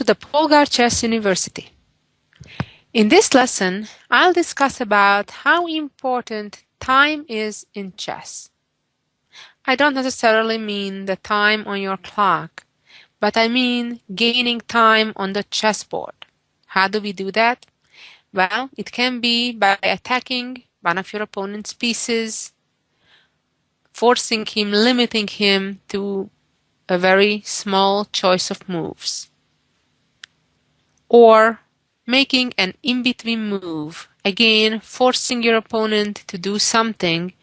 the Polgar Chess University. In this lesson, I'll discuss about how important time is in chess. I don't necessarily mean the time on your clock, but I mean gaining time on the chessboard. How do we do that? Well, it can be by attacking one of your opponent's pieces, forcing him, limiting him to a very small choice of moves, or making an in-between move, again forcing your opponent to do something,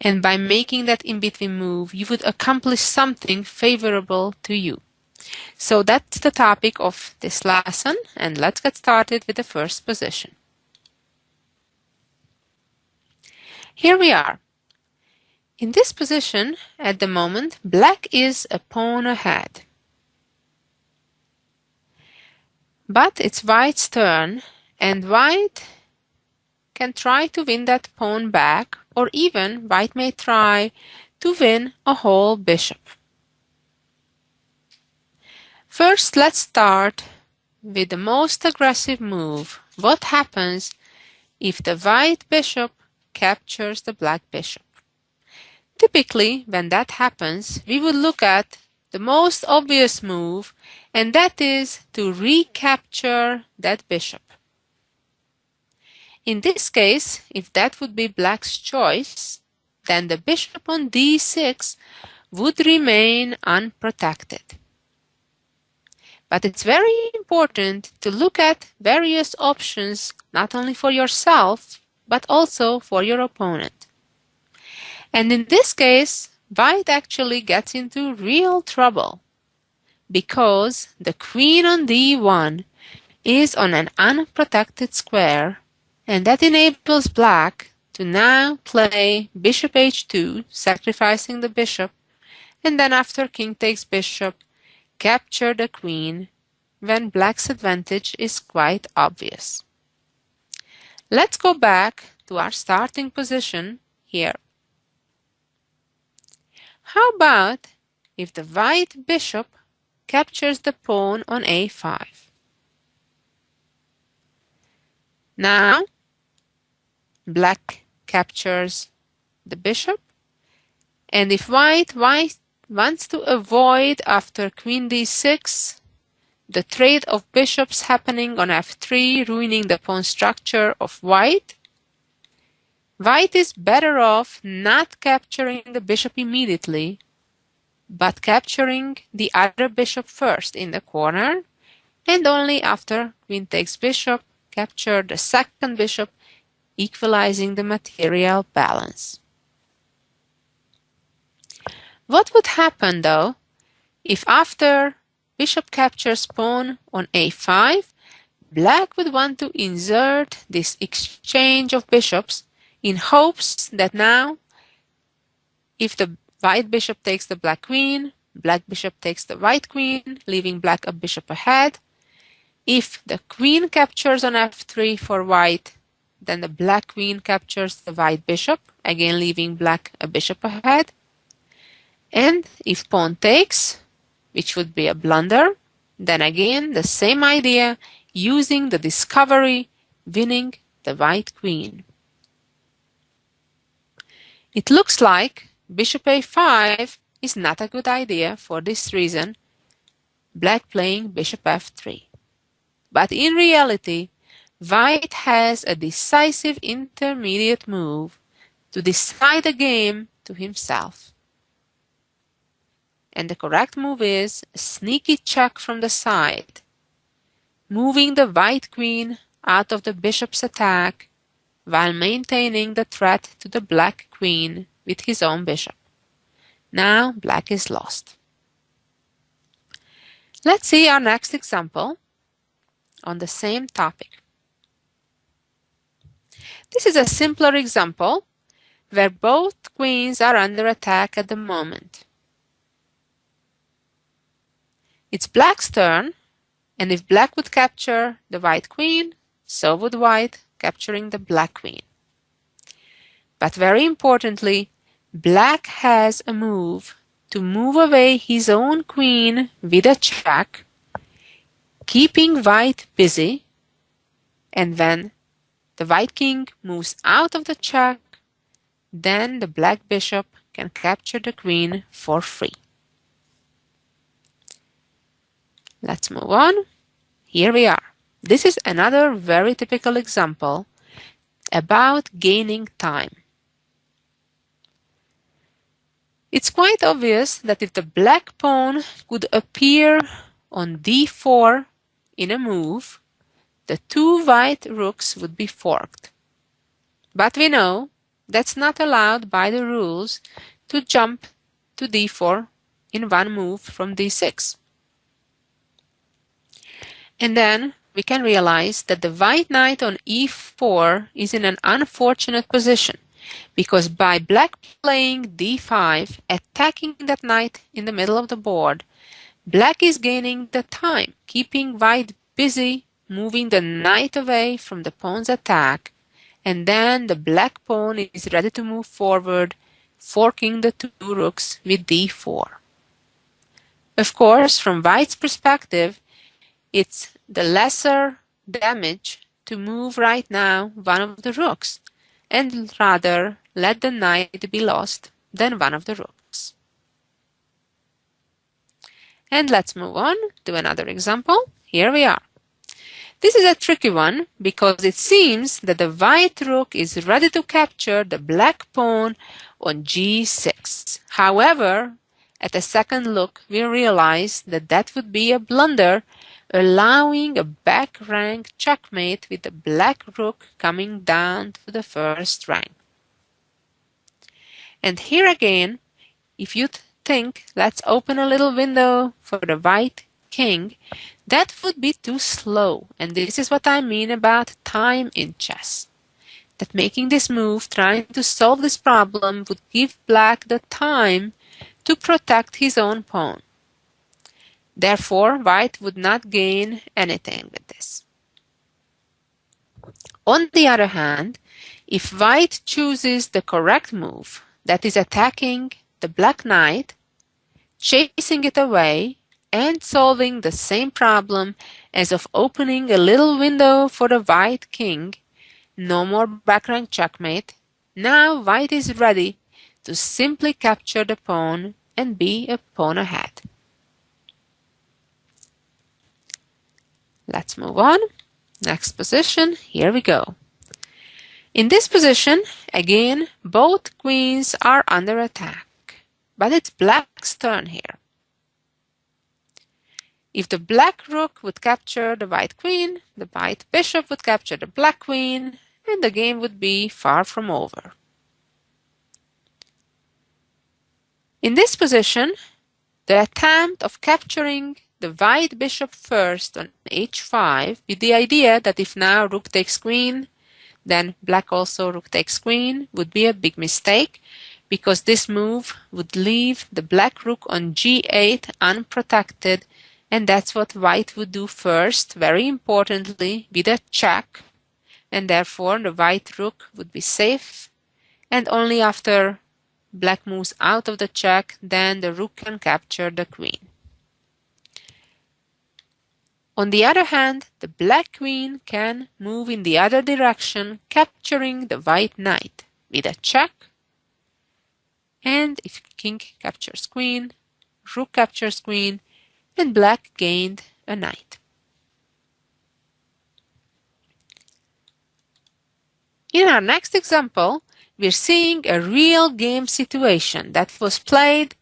and by making that in-between move you would accomplish something favorable to you. So that's the topic of this lesson, and let's get started with the first position. Here we are. In this position, at the moment, black is a pawn ahead. But it's white's turn, and white can try to win that pawn back, or even white may try to win a whole bishop. First, let's start with the most aggressive move. What happens if the white bishop captures the black bishop? Typically, when that happens, we would look at the most obvious move, and that is to recapture that bishop. In this case, if that would be black's choice, then the bishop on d6 would remain unprotected. But it's very important to look at various options, not only for yourself, but also for your opponent. And in this case, white actually gets into real trouble, because the queen on d1 is on an unprotected square, and that enables black to now play bishop h2, sacrificing the bishop, and then after king takes bishop, capture the queen, when black's advantage is quite obvious. Let's go back to our starting position here. How about if the white bishop captures the pawn on a5? Now, black captures the bishop, and if white wants to avoid after queen d6 the trade of bishops happening on f3, ruining the pawn structure of white, white is better off not capturing the bishop immediately, but capturing the other bishop first in the corner, and only after queen takes bishop, capture the second bishop, equalizing the material balance. What would happen, though, if after bishop captures pawn on a5, black would want to insert this exchange of bishops in hopes that now, if the white bishop takes the black queen, black bishop takes the white queen, leaving black a bishop ahead. If the queen captures on f3 for white, then the black queen captures the white bishop, again leaving black a bishop ahead. And if pawn takes, which would be a blunder, then again the same idea, using the discovery, winning the white queen. It looks like bishop a5 is not a good idea for this reason, black playing bishop f3. But in reality, white has a decisive intermediate move to decide the game to himself. And the correct move is a sneaky check from the side, moving the white queen out of the bishop's attack while maintaining the threat to the black queen with his own bishop. Now black is lost. Let's see our next example on the same topic. This is a simpler example where both queens are under attack at the moment. It's black's turn, and if black would capture the white queen, so would white, capturing the black queen. But very importantly, black has a move to move away his own queen with a check, keeping white busy, and when the white king moves out of the check, then the black bishop can capture the queen for free. Let's move on. Here we are. This is another very typical example about gaining time. It's quite obvious that if the black pawn could appear on d4 in a move, the two white rooks would be forked. But we know that's not allowed by the rules to jump to d4 in one move from d6. And then we can realize that the white knight on e4 is in an unfortunate position, because by black playing d5, attacking that knight in the middle of the board, black is gaining the time, keeping white busy, moving the knight away from the pawn's attack, and then the black pawn is ready to move forward, forking the two rooks with d4. Of course, from white's perspective, it's the lesser damage to move right now one of the rooks, and rather let the knight be lost than one of the rooks. And let's move on to another example. Here we are. This is a tricky one because it seems that the white rook is ready to capture the black pawn on g6. However, at a second look, we realize that that would be a blunder, allowing a back rank checkmate with the black rook coming down to the first rank. And here again, if you think, let's open a little window for the white king, that would be too slow. And this is what I mean about time in chess. That making this move, trying to solve this problem, would give black the time to protect his own pawn. Therefore, white would not gain anything with this. On the other hand, if white chooses the correct move, that is attacking the black knight, chasing it away, and solving the same problem as of opening a little window for the white king, no more back rank checkmate, now white is ready to simply capture the pawn and be a pawn ahead. Let's move on. Next position, here we go. In this position, again, both queens are under attack, but it's black's turn here. If the black rook would capture the white queen, the white bishop would capture the black queen, and the game would be far from over. In this position, the attempt of capturing the white bishop first on h5 with the idea that if now rook takes queen, then black also rook takes queen would be a big mistake, because this move would leave the black rook on g8 unprotected, and that's what white would do first, very importantly, with a check, and therefore the white rook would be safe, and only after black moves out of the check, then the rook can capture the queen. On the other hand, the black queen can move in the other direction, capturing the white knight with a check. And if king captures queen, rook captures queen, and black gained a knight. In our next example, we're seeing a real game situation that was played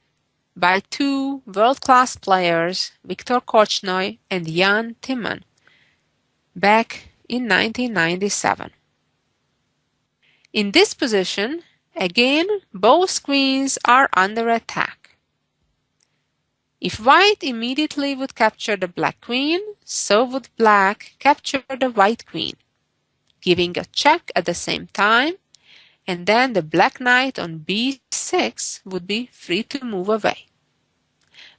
by two world-class players, Viktor Korchnoi and Jan Timman, back in 1997. In this position, again, both queens are under attack. If white immediately would capture the black queen, so would black capture the white queen, giving a check at the same time, and then the black knight on b6 would be free to move away.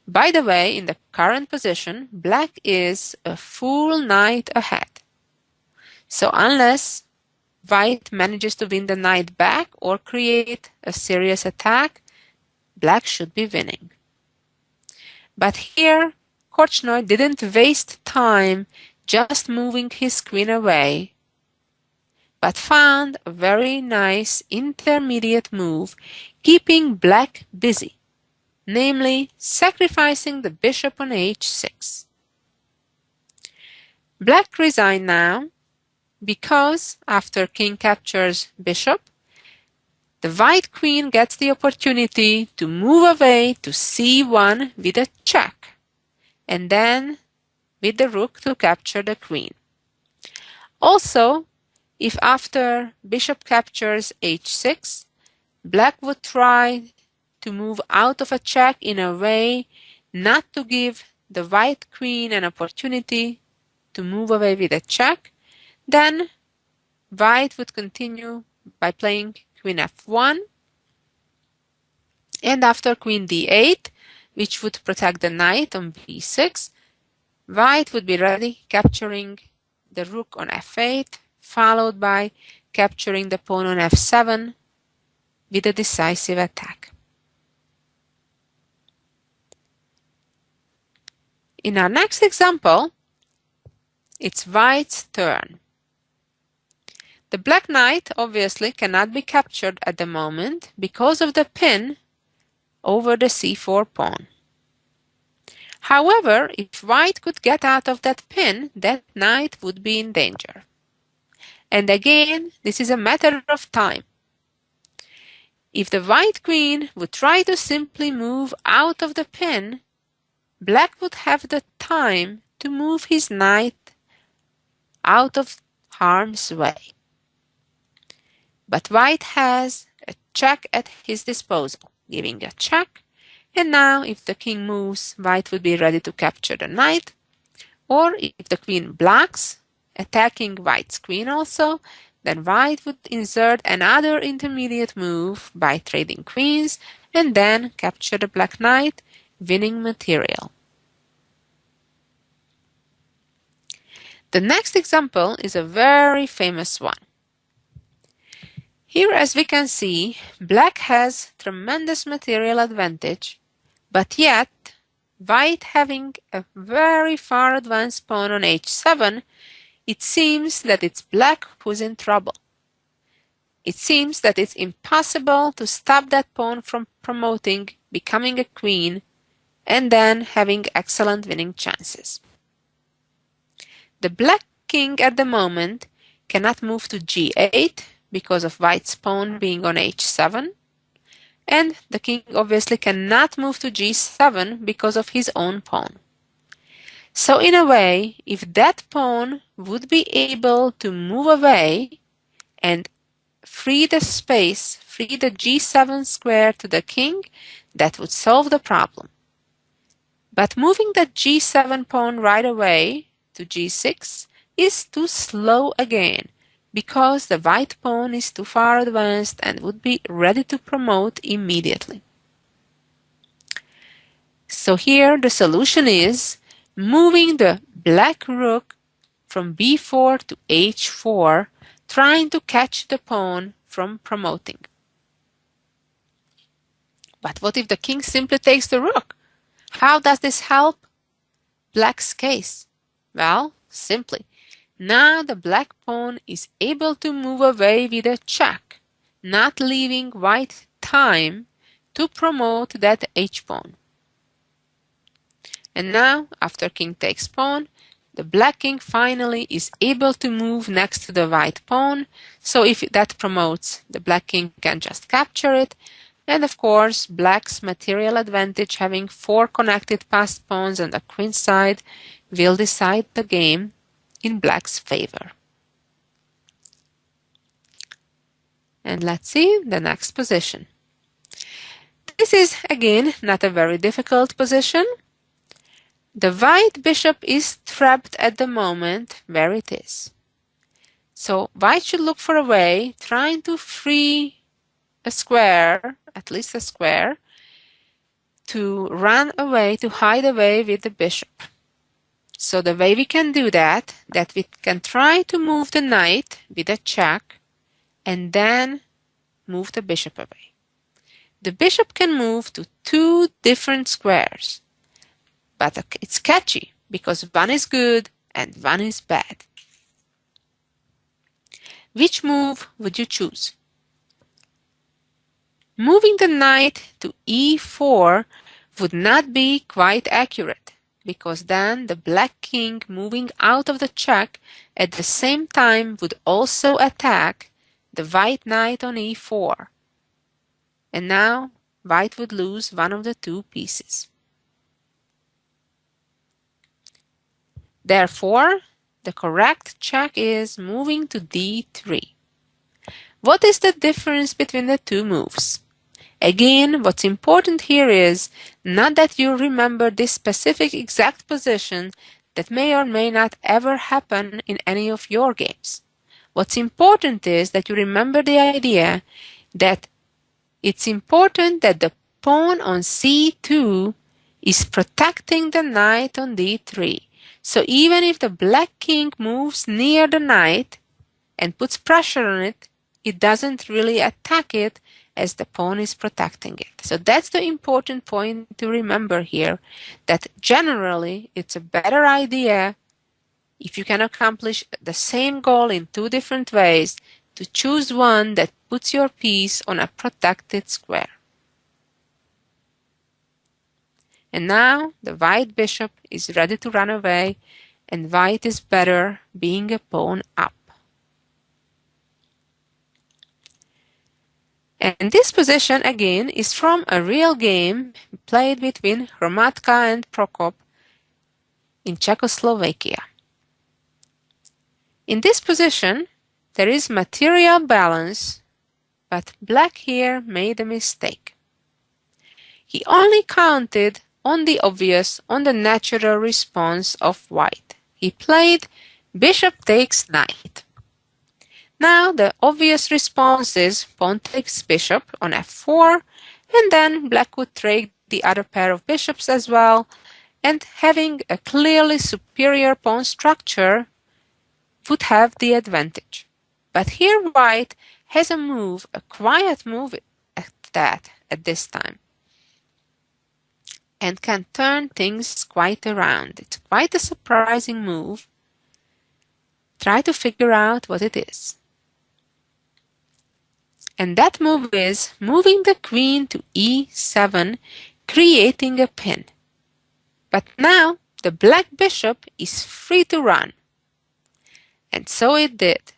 By the way, in the current position, black is a full knight ahead. So unless white manages to win the knight back or create a serious attack, black should be winning. But here, Korchnoi didn't waste time just moving his queen away, but found a very nice intermediate move, keeping black busy, namely sacrificing the bishop on h6. Black resigned now because after king captures bishop, the white queen gets the opportunity to move away to c1 with a check, and then with the rook to capture the queen. Also, if after bishop captures h6, black would try to move out of a check in a way not to give the white queen an opportunity to move away with a check, then white would continue by playing queen f1, and after queen d8, which would protect the knight on b6, white would be ready capturing the rook on f8, followed by capturing the pawn on f7 with a decisive attack. In our next example, it's white's turn. The black knight obviously cannot be captured at the moment because of the pin over the c4 pawn. However, if white could get out of that pin, that knight would be in danger. And again, this is a matter of time. If the white queen would try to simply move out of the pin, black would have the time to move his knight out of harm's way. But white has a check at his disposal, giving a check, and now if the king moves, white would be ready to capture the knight, or if the queen blocks, attacking white's queen also, then white would insert another intermediate move by trading queens and then capture the black knight, winning material. The next example is a very famous one. Here, as we can see, black has tremendous material advantage, but yet white having a very far advanced pawn on h7, it seems that it's black who's in trouble. It seems that it's impossible to stop that pawn from promoting, becoming a queen, and then having excellent winning chances. The black king at the moment cannot move to g8 because of white's pawn being on h7, and the king obviously cannot move to g7 because of his own pawn. So in a way, if that pawn would be able to move away and free the space, free the g7 square to the king, that would solve the problem. But moving that g7 pawn right away to g6 is too slow again, because the white pawn is too far advanced and would be ready to promote immediately. So here the solution is moving the black rook from b4 to h4, trying to catch the pawn from promoting. But what if the king simply takes the rook? How does this help black's case? Well, simply. Now the black pawn is able to move away with a check, not leaving white time to promote that h-pawn. And now, after king takes pawn, the black king finally is able to move next to the white pawn, so if that promotes, the black king can just capture it, and of course, black's material advantage, having 4 connected passed pawns on the queen side, will decide the game in black's favor. And let's see the next position. This is again not a very difficult position. The white bishop is trapped at the moment where it is. So white should look for a way, trying to free a square, at least a square, to run away, to hide away with the bishop. So the way we can do that we can try to move the knight with a check and then move the bishop away. The bishop can move to 2 different squares. but it's catchy because one is good and one is bad. Which move would you choose? Moving the knight to e4 would not be quite accurate, because then the black king moving out of the check at the same time would also attack the white knight on e4. And now white would lose one of the two pieces. Therefore, the correct check is moving to d3. What is the difference between the two moves? Again, what's important here is not that you remember this specific exact position that may or may not ever happen in any of your games. What's important is that you remember the idea that it's important that the pawn on c2 is protecting the knight on d3. So even if the black king moves near the knight and puts pressure on it, it doesn't really attack it as the pawn is protecting it. So that's the important point to remember here, that generally it's a better idea, if you can accomplish the same goal in two different ways, to choose one that puts your piece on a protected square. And now the white bishop is ready to run away, and white is better being a pawn up. And this position again is from a real game played between Hromadka and Prokop in Czechoslovakia. In this position, there is material balance, but black here made a mistake. He only counted on the obvious, on the natural response of white. He played bishop takes knight. Now the obvious response is pawn takes bishop on f4, and then black would take the other pair of bishops as well, and having a clearly superior pawn structure would have the advantage. But here white has a move, a quiet move at this time, and can turn things quite around. It's quite a surprising move. Try to figure out what it is. And that move is moving the queen to e7, creating a pin. But now the black bishop is free to run. And so it did.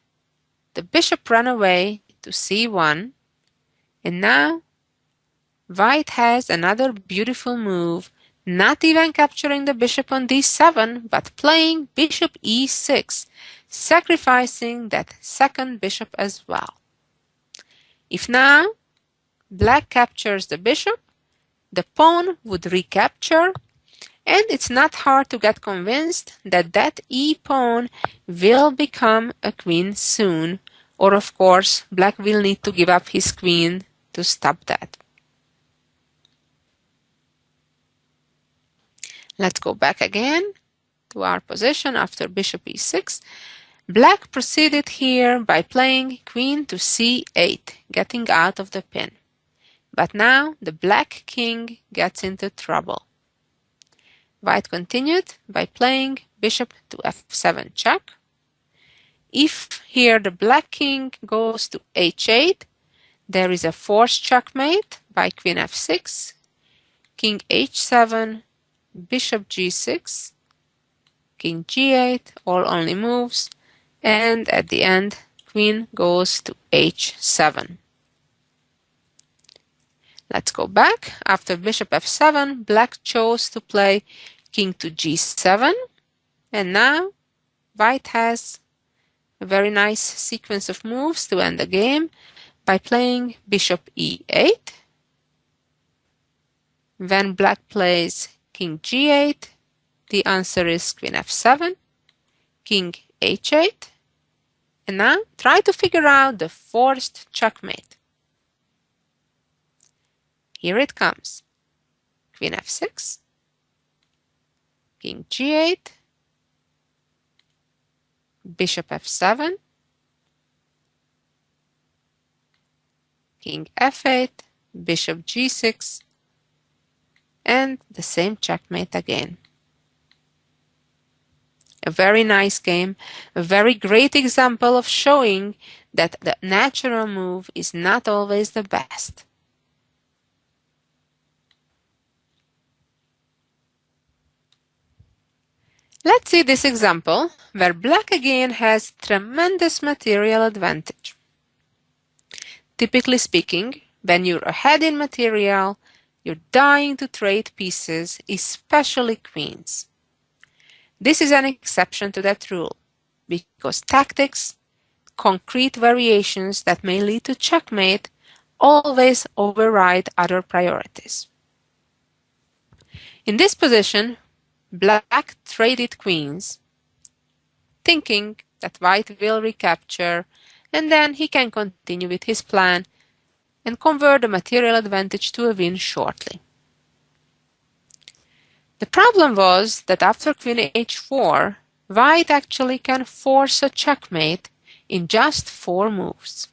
The bishop ran away to c1, and now white has another beautiful move, not even capturing the bishop on d7, but playing bishop e6, sacrificing that second bishop as well. If now black captures the bishop, the pawn would recapture, and it's not hard to get convinced that that e-pawn will become a queen soon, or of course black will need to give up his queen to stop that. Let's go back again to our position after bishop e6. Black proceeded here by playing queen to c8, getting out of the pin. But now the black king gets into trouble. White continued by playing bishop to f7 check. If here the black king goes to h8, there is a forced checkmate by queen f6, king h7, bishop g6, king g8, all only moves, and at the end queen goes to h7. Let's go back. After bishop f7, black chose to play king to g7, and now white has a very nice sequence of moves to end the game by playing bishop e8. When black plays king g8, the answer is queen f7, king h8, and now try to figure out the forced checkmate. Here it comes. Queen f6, king g8, bishop f7, king f8, bishop g6, and the same checkmate again. A very nice game, a very great example of showing that the natural move is not always the best. Let's see this example where black again has tremendous material advantage. Typically speaking, when you're ahead in material, you're dying to trade pieces, especially queens. This is an exception to that rule, because tactics, concrete variations that may lead to checkmate, always override other priorities. In this position, black traded queens, thinking that white will recapture, and then he can continue with his plan and convert the material advantage to a win shortly. The problem was that after queen h4, white actually can force a checkmate in just 4 moves.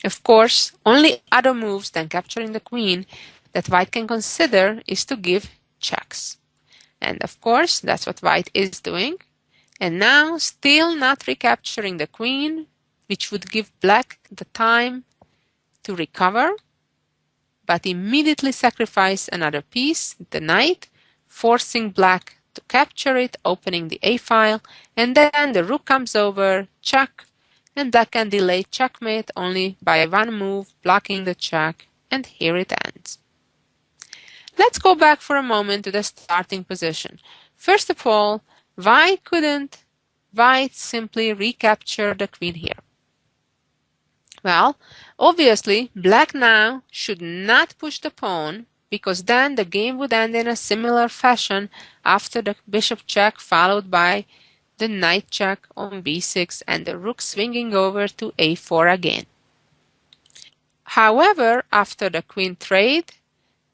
Of course, only other moves than capturing the queen that white can consider is to give checks. And of course, that's what white is doing. And now, still not recapturing the queen, which would give black the time to recover, but immediately sacrifice another piece, the knight, forcing black to capture it, opening the a file, and then the rook comes over, check, and black can delay checkmate only by 1 move, blocking the check, and here it ends. Let's go back for a moment to the starting position. First of all, why couldn't white simply recapture the queen here? Well, obviously, black now should not push the pawn, because then the game would end in a similar fashion after the bishop check followed by the knight check on b6 and the rook swinging over to a4 again. However, after the queen trade,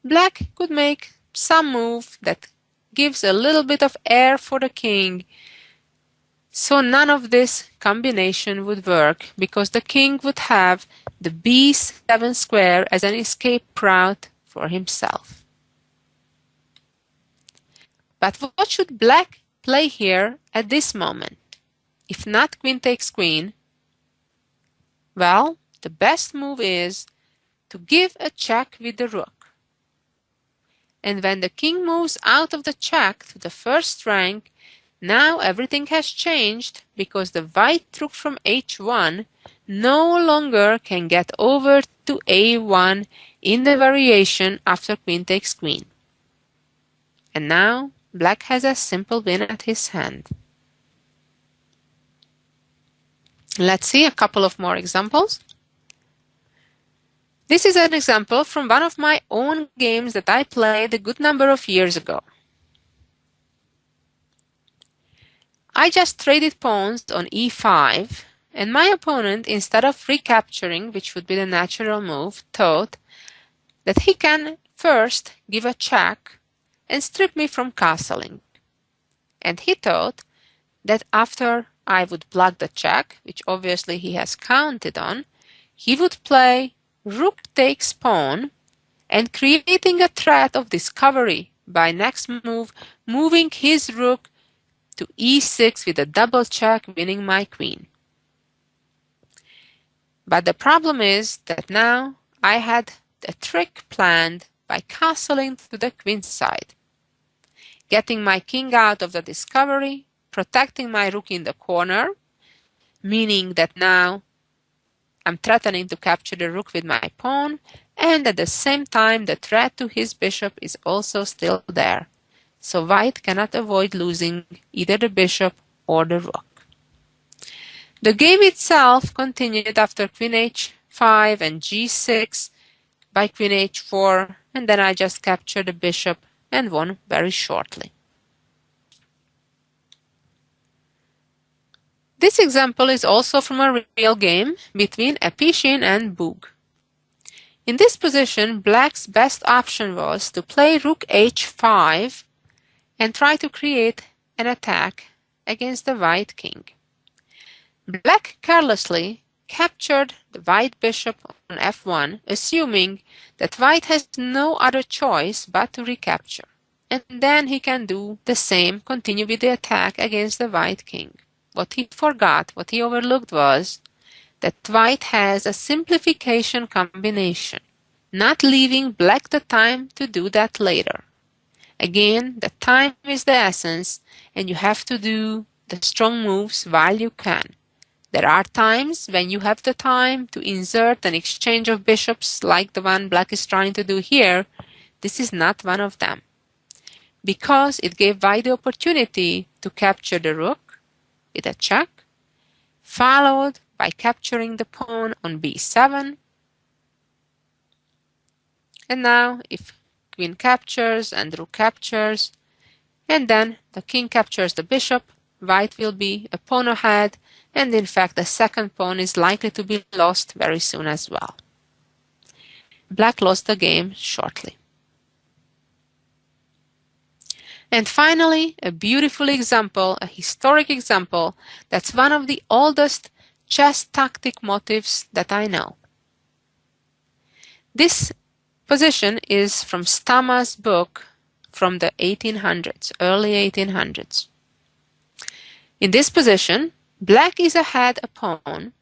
black could make some move that gives a little bit of air for the king, so none of this combination would work because the king would have the b7 square as an escape route for himself. But what should black play here at this moment? If not queen takes queen, well, the best move is to give a check with the rook. And when the king moves out of the check to the first rank, now everything has changed because the white rook from h1 no longer can get over to a1 in the variation after queen takes queen. And now black has a simple win at his hand. Let's see a couple of more examples. This is an example from one of my own games that I played a good number of years ago. I just traded pawns on e5, and my opponent, instead of recapturing, which would be the natural move, thought that he can first give a check and strip me from castling. And he thought that after I would block the check, which obviously he has counted on, he would play rook takes pawn and creating a threat of discovery by next move, moving his rook to e6 with a double check, winning my queen. But the problem is that now I had a trick planned by castling to the queen side, getting my king out of the discovery, protecting my rook in the corner, meaning that now I'm threatening to capture the rook with my pawn, and at the same time the threat to his bishop is also still there. So white cannot avoid losing either the bishop or the rook. The game itself continued after queen h5 and g6 by queen h4, and then I just captured the bishop and won very shortly. This example is also from a real game between Epishin and Bug. In this position, black's best option was to play rook h5 and try to create an attack against the white king. Black carelessly captured the white bishop on f1, assuming that white has no other choice but to recapture. and then he can do the same, continue with the attack against the white king. What he forgot, what he overlooked was that white has a simplification combination, not leaving black the time to do that later. Again, the time is the essence, and you have to do the strong moves while you can. There are times when you have the time to insert an exchange of bishops like the one black is trying to do here. This is not one of them, because it gave white the opportunity to capture the rook with a check, followed by capturing the pawn on b7. And now if queen captures and rook captures, and then the king captures the bishop, white will be a pawn ahead, and in fact the second pawn is likely to be lost very soon as well. Black lost the game shortly. And finally, a beautiful example, a historic example, that's one of the oldest chess tactic motifs that I know. This position is from Stama's book from the 1800s, early 1800s. In this position, black is ahead a pawn,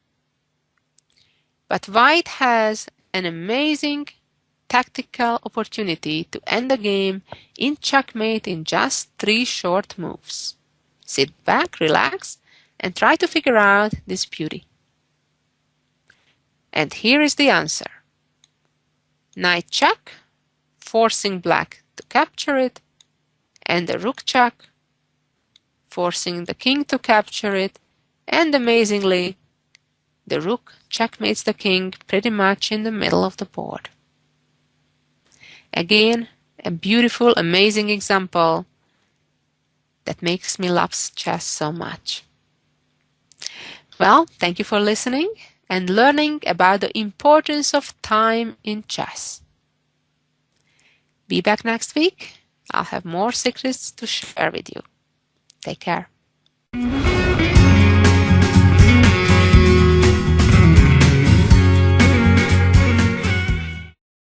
but white has an amazing tactical opportunity to end the game in checkmate in just 3 short moves. Sit back, relax, and try to figure out this beauty. And here is the answer. Knight check, forcing black to capture it, and the rook check, forcing the king to capture it, and amazingly, the rook checkmates the king pretty much in the middle of the board. Again, a beautiful, amazing example that makes me love chess so much. Well, thank you for listening and learning about the importance of time in chess. Be back next week. I'll have more secrets to share with you. Take care.